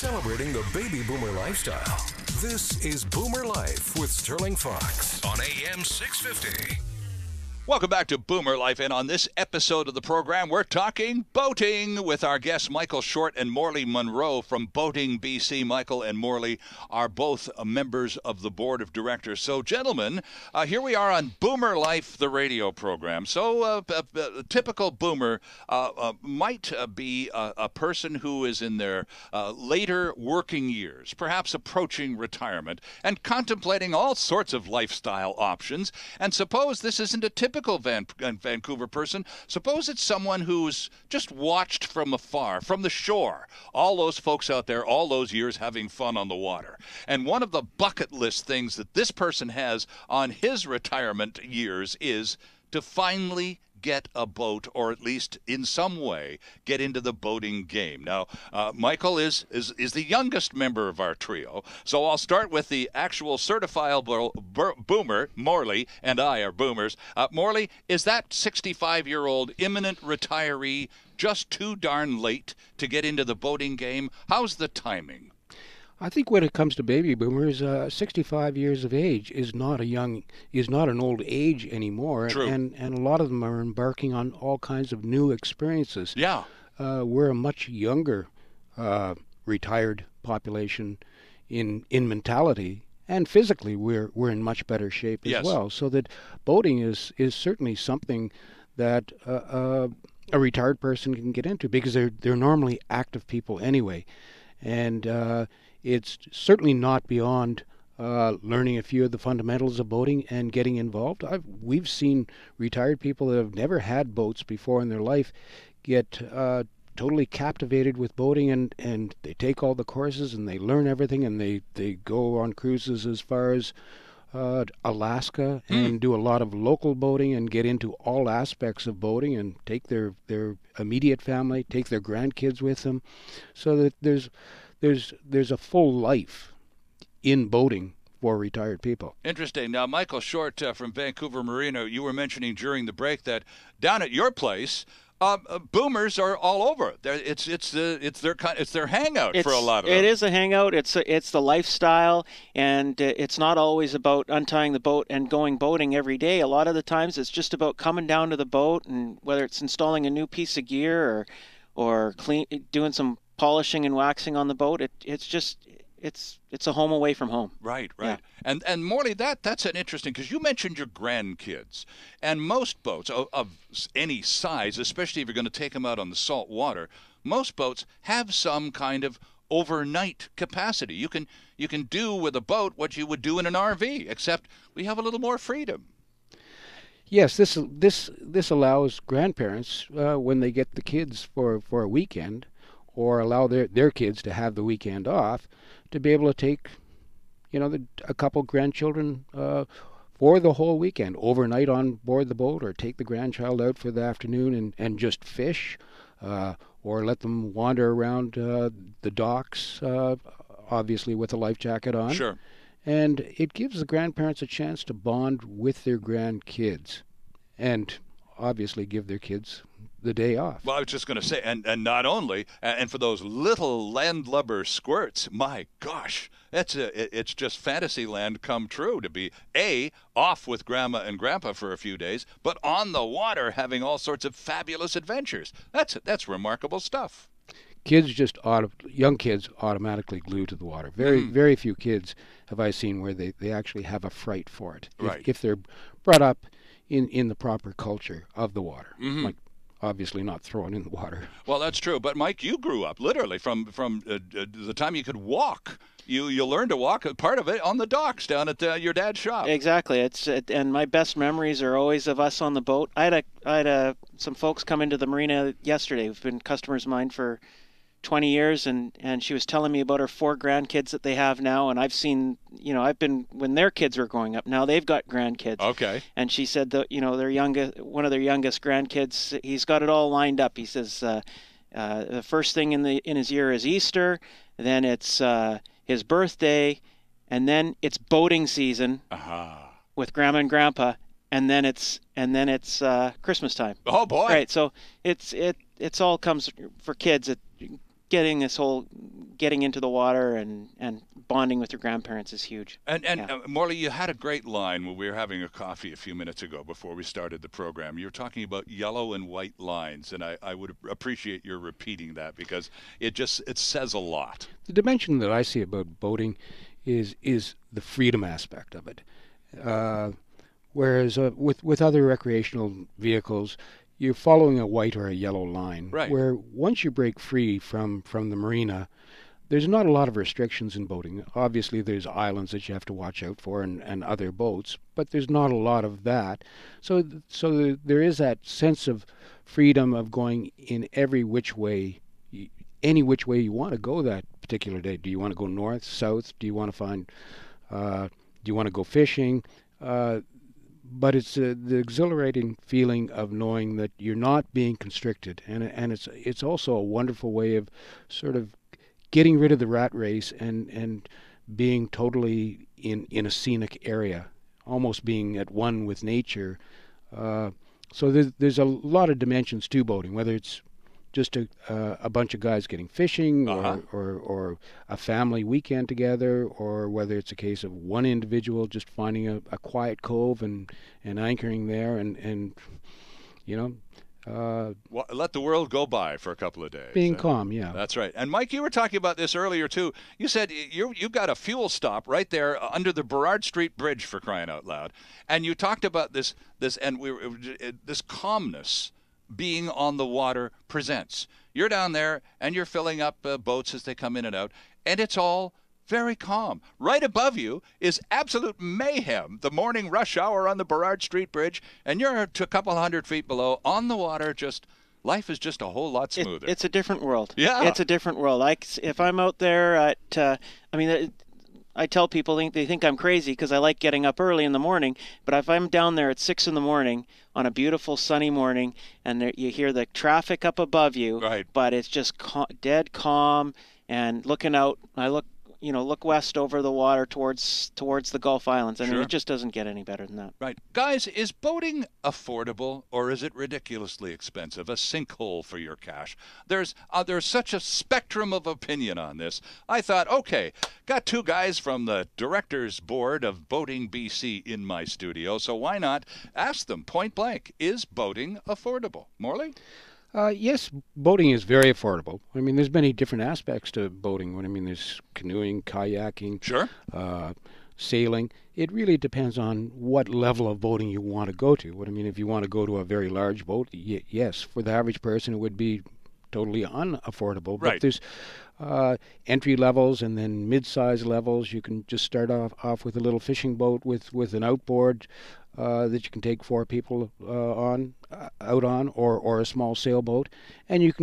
celebrating the baby boomer lifestyle. This is Boomer Life with Stirling Faux on AM650. Welcome back to Boomer Life, and on this episode of the program, we're talking boating with our guests Michael Short and Morley Munro from Boating BC. Michael and Morley are both members of the board of directors. So, gentlemen, here we are on Boomer Life, the radio program. So, a typical boomer might be a person who is in their later working years, perhaps approaching retirement, and contemplating all sorts of lifestyle options. And suppose this isn't a typical Vancouver person. Suppose it's someone who's just watched from afar, from the shore, all those folks out there, all those years having fun on the water. And one of the bucket list things that this person has on his retirement years is to finally get a boat, or at least in some way get into the boating game. Now, Michael is the youngest member of our trio, so I'll start with the actual certifiable boomer. Morley and I are boomers. Morley, is that 65-year-old imminent retiree just too darn late to get into the boating game? How's the timing? I think when it comes to baby boomers, 65 years of age is not an old age anymore. True. And a lot of them are embarking on all kinds of new experiences. Yeah. We're a much younger retired population in mentality, and physically we're in much better shape as well. So that boating is certainly something that a retired person can get into, because they're normally active people anyway. And it's certainly not beyond learning a few of the fundamentals of boating and getting involved. We've seen retired people that have never had boats before in their life get totally captivated with boating, and they take all the courses and they learn everything, and they go on cruises as far as Alaska and do a lot of local boating and get into all aspects of boating and take their immediate family, take their grandkids with them, so that there's a full life in boating for retired people. Interesting. Now, Michael Short from Vancouver Marina, you were mentioning during the break that down at your place, boomers are all over. It's their hangout for a lot of them. It is a hangout. It's the lifestyle, and it's not always about untying the boat and going boating every day. A lot of the times, it's just about coming down to the boat, and whether it's installing a new piece of gear or doing some polishing and waxing on the boat. It's a home away from home. Right. Yeah. And Morley, that's an interesting, because you mentioned your grandkids, and most boats of any size, especially if you're going to take them out on the salt water, most boats have some kind of overnight capacity. You can do with a boat what you would do in an RV, except we have a little more freedom. Yes, this allows grandparents, when they get the kids for a weekend, or allow their kids to have the weekend off, to be able to take, a couple grandchildren for the whole weekend, overnight on board the boat, or take the grandchild out for the afternoon and just fish, or let them wander around the docks, obviously with a life jacket on. Sure. And it gives the grandparents a chance to bond with their grandkids, and obviously give their kids the day off. Well, I was just going to say, and not only, and for those little landlubber squirts, my gosh, it's just fantasy land come true to be off with grandma and grandpa for a few days, but on the water having all sorts of fabulous adventures. That's remarkable stuff. Young kids automatically glued to the water. Very few kids have I seen where they actually have a fright for it. Right. If they're brought up in the proper culture of the water. Like, obviously not thrown in the water. Well, that's true. But Mike, you grew up literally from the time you could walk. You learned to walk, part of it on the docks down at your dad's shop. Exactly. And my best memories are always of us on the boat. I had some folks come into the marina yesterday who've been customers of mine for 20 years, and she was telling me about her 4 grandkids that they have now, and I've seen, I've been when their kids were growing up. Now they've got grandkids. Okay. And she said that, one of their youngest grandkids, he's got it all lined up. He says the first thing in his year is Easter, then it's his birthday, and then it's boating season with grandma and grandpa, and then it's Christmas time. Oh boy! Right. So it's all comes for kids. Getting this whole getting into the water and bonding with your grandparents is huge. And Morley, you had a great line when we were having a coffee a few minutes ago before we started the program. You were talking about yellow and white lines, and I would appreciate your repeating that because it says a lot. The dimension that I see about boating is the freedom aspect of it. Whereas with other recreational vehicles, you're following a white or a yellow line. Right. Where once you break free from the marina, there's not a lot of restrictions in boating. Obviously, there's islands that you have to watch out for and other boats, but there's not a lot of that. So there is that sense of freedom of going in every which way, any which way you want to go that particular day. Do you want to go north, south? Do you want to go fishing? But it's the exhilarating feeling of knowing that you're not being constricted, and it's also a wonderful way of sort of getting rid of the rat race and being totally in a scenic area, almost being at one with nature. So there's a lot of dimensions to boating, whether it's just a bunch of guys getting fishing, or a family weekend together, or whether it's a case of one individual just finding a quiet cove and anchoring there and let the world go by for a couple of days. Being calm, yeah. That's right. And Mike, you were talking about this earlier too. You said you've got a fuel stop right there under the Burrard Street Bridge, for crying out loud. And you talked about this calmness being on the water presents. You're down there and you're filling up boats as they come in and out, and it's all very calm. Right above you is absolute mayhem, the morning rush hour on the Burrard Street Bridge, and you're a couple hundred feet below on the water. Life is just a whole lot smoother. It's a different world. Yeah. It's a different world. If I'm out there at, I tell people they think I'm crazy because I like getting up early in the morning, but if I'm down there at 6 in the morning on a beautiful sunny morning and you hear the traffic up above you, right, but it's just dead calm, and looking out, I look west over the water towards the Gulf Islands. I mean, it just doesn't get any better than that. Right. Guys, is boating affordable or is it ridiculously expensive? A sinkhole for your cash. There's such a spectrum of opinion on this. I thought, okay, got two guys from the directors board of Boating BC in my studio, so why not ask them point blank, is boating affordable? Morley? Yes, boating is very affordable. I mean, there's many different aspects to boating. I mean, there's canoeing, kayaking, sure, sailing. It really depends on what level of boating you want to go to. I mean, if you want to go to a very large boat, yes, for the average person, it would be totally unaffordable. Right. But there's entry levels and then mid-size levels. You can just start off with a little fishing boat with an outboard that you can take 4 people out on, or a small sailboat, and you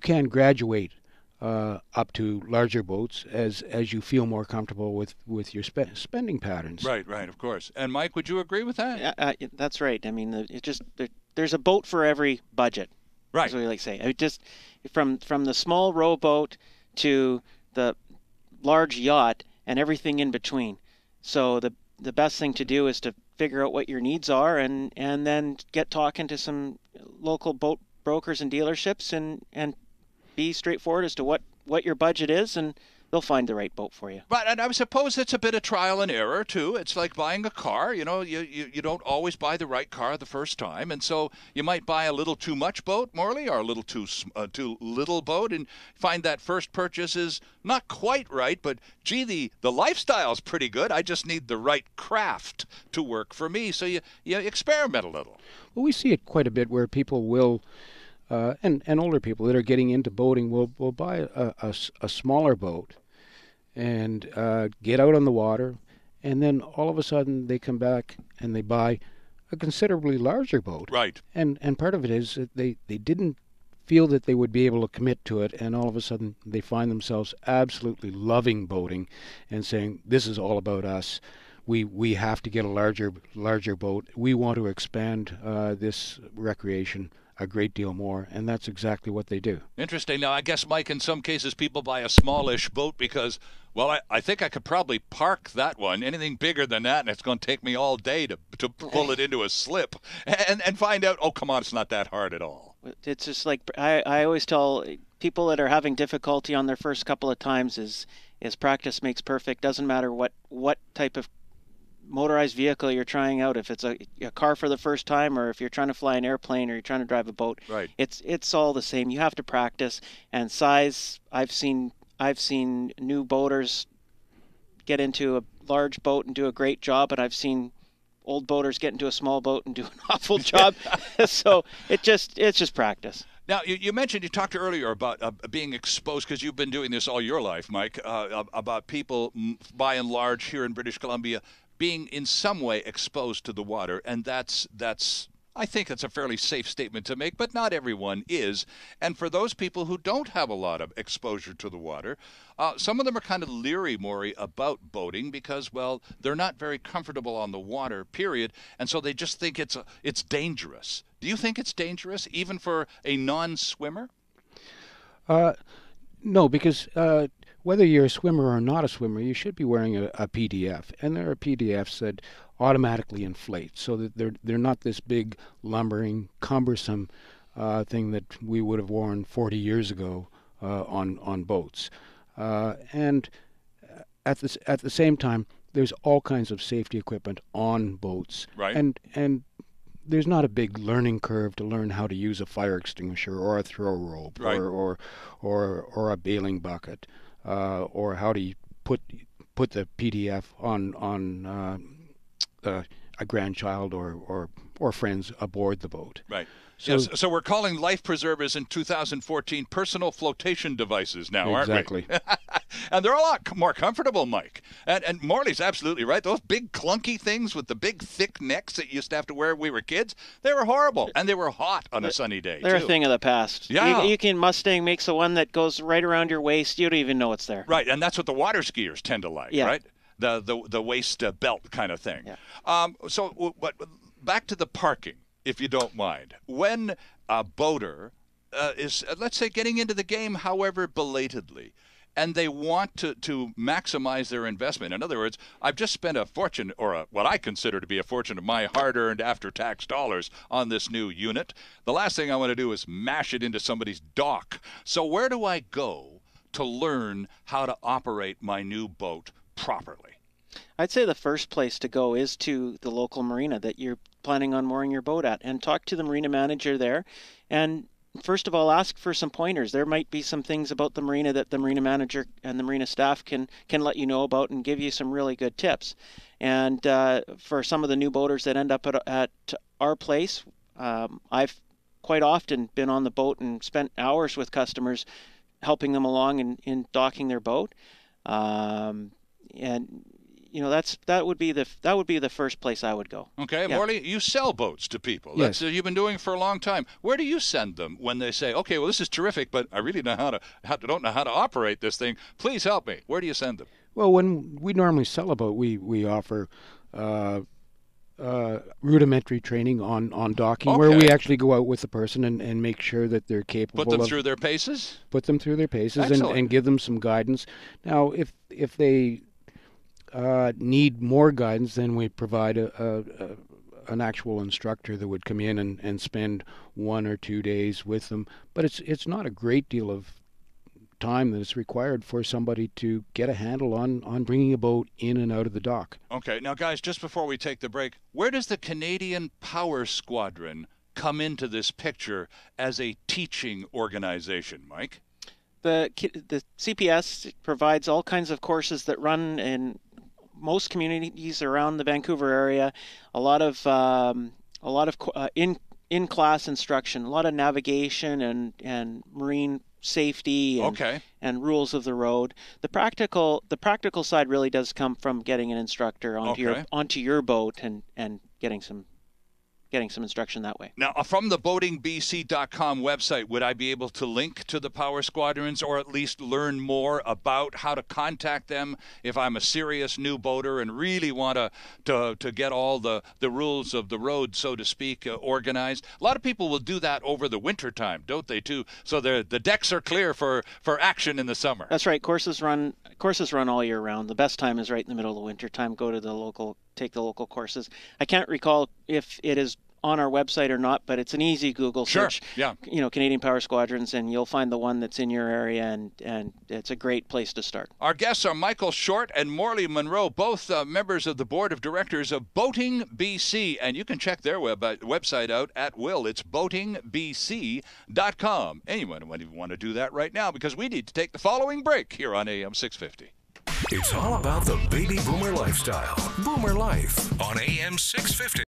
can graduate up to larger boats as you feel more comfortable with your spending patterns. Right, of course. And Mike, would you agree with that? Yeah, that's right. I mean, there's a boat for every budget. Right. That's what we like to say. I just from the small rowboat to the large yacht and everything in between. So the best thing to do is to figure out what your needs are and then get talking to some local boat brokers and dealerships and be straightforward as to what your budget is, and they'll find the right boat for you. Right, and I suppose it's a bit of trial and error too. It's like buying a car. You don't always buy the right car the first time, and so you might buy a little too much boat, Morley, or a little too little boat, and find that first purchase is not quite right, but gee, the lifestyle's pretty good. I just need the right craft to work for me. So you experiment a little. Well, we see it quite a bit where people will. And older people that are getting into boating will buy a smaller boat and get out on the water, and then all of a sudden they come back and they buy a considerably larger boat. Right. And part of it is that they didn't feel that they would be able to commit to it, and all of a sudden they find themselves absolutely loving boating and saying, this is all about us. We have to get a larger boat. We want to expand this recreation a great deal more, and that's exactly what they do. Interesting. Now, I guess, Mike, in some cases people buy a smallish boat because, well, I think I could probably park that one. Anything bigger than that, and it's going to take me all day to pull it into a slip and find out, oh, come on, it's not that hard at all. It's just like I always tell people that are having difficulty on their first couple of times is practice makes perfect. Doesn't matter what type of motorized vehicle you're trying out, if it's a car for the first time, or if you're trying to fly an airplane, or you're trying to drive a boat. Right. It's all the same. You have to practice. And size, I've seen new boaters get into a large boat and do a great job, and I've seen old boaters get into a small boat and do an awful job. So it's just practice. Now, you mentioned, you talked earlier about being exposed, because you've been doing this all your life, Mike, about people, by and large, here in British Columbia, being in some way exposed to the water, and that's I think that's a fairly safe statement to make, but not everyone is. And for those people who don't have a lot of exposure to the water, some of them are kind of leery, Maury, about boating because, well, they're not very comfortable on the water, period, and so they just think it's dangerous. Do you think it's dangerous, even for a non-swimmer? No, because whether you're a swimmer or not a swimmer, you should be wearing a PDF. And there are PDFs that automatically inflate, so that they're not this big, lumbering, cumbersome thing that we would have worn 40 years ago on boats. And at the same time, there's all kinds of safety equipment on boats. Right. And there's not a big learning curve to learn how to use a fire extinguisher or a throw rope, right, or a bailing bucket, or how to put the PDF on a grandchild or friends aboard the boat. Right. So we're calling life preservers in 2014 personal flotation devices now, aren't we? Exactly. And they're a lot more comfortable, Mike. And Morley's absolutely right. Those big clunky things with the big thick necks that you used to have to wear when we were kids, they were horrible. And they were hot on a sunny day, They're too. a thing of the past. Yeah. Mustang makes a one that goes right around your waist. You don't even know it's there. Right, and that's what the water skiers tend to like, yeah, right? The waist belt kind of thing. Yeah. Back to the parking, if you don't mind. When a boater is, let's say, getting into the game, however belatedly, and they want to maximize their investment. In other words, I've just spent a fortune, or what I consider to be a fortune of my hard-earned after-tax dollars on this new unit. The last thing I want to do is mash it into somebody's dock. So where do I go to learn how to operate my new boat properly? I'd say the first place to go is to the local marina that you're planning on mooring your boat at, and talk to the marina manager there. And first of all, ask for some pointers. There might be some things about the marina that the marina manager and the marina staff can let you know about and give you some really good tips. And for some of the new boaters that end up at our place, I've quite often been on the boat and spent hours with customers helping them along in docking their boat. And that would be the first place I would go. Okay, yeah. Morley, you sell boats to people. Yes. That's you've been doing for a long time. Where do you send them when they say, "Okay, well, this is terrific, but I really don't know how to operate this thing. Please help me." Where do you send them? Well, when we normally sell a boat, we offer rudimentary training on docking, where we actually go out with the person and make sure that they're capable. Put them through their paces? Put them through their paces Excellent. and give them some guidance. Now, if they need more guidance, then we provide an actual instructor that would come in and spend 1 or 2 days with them. But it's not a great deal of time that is required for somebody to get a handle on bringing a boat in and out of the dock. Okay, now guys, just before we take the break, where does the Canadian Power Squadron come into this picture as a teaching organization, Mike? The CPS provides all kinds of courses that run in most communities around the Vancouver area. A lot of in-class instruction, a lot of navigation and marine safety and rules of the road. The practical side really does come from getting an instructor onto your boat and getting some instruction that way. Now, from the BoomerLifeBoatingBCMay20th2014Seg2 website, would I be able to link to the Power Squadrons, or at least learn more about how to contact them if I'm a serious new boater and really want to get all the rules of the road, so to speak, organized? A lot of people will do that over the winter time, don't they, too? So the decks are clear for action in the summer. That's right. Courses run all year round. The best time is right in the middle of the winter time. Go to take the local courses. I can't recall if it is on our website or not, but it's an easy Google search. Yeah. Canadian Power Squadrons, and you'll find the one that's in your area, and it's a great place to start. Our guests are Michael Short and Morley Munro, both members of the board of directors of Boating BC, and you can check their website out at will. It's boatingbc.com. Anyone would even want to do that right now, because we need to take the following break here on AM 650. It's all about the baby boomer lifestyle. Boomer Life on AM 650.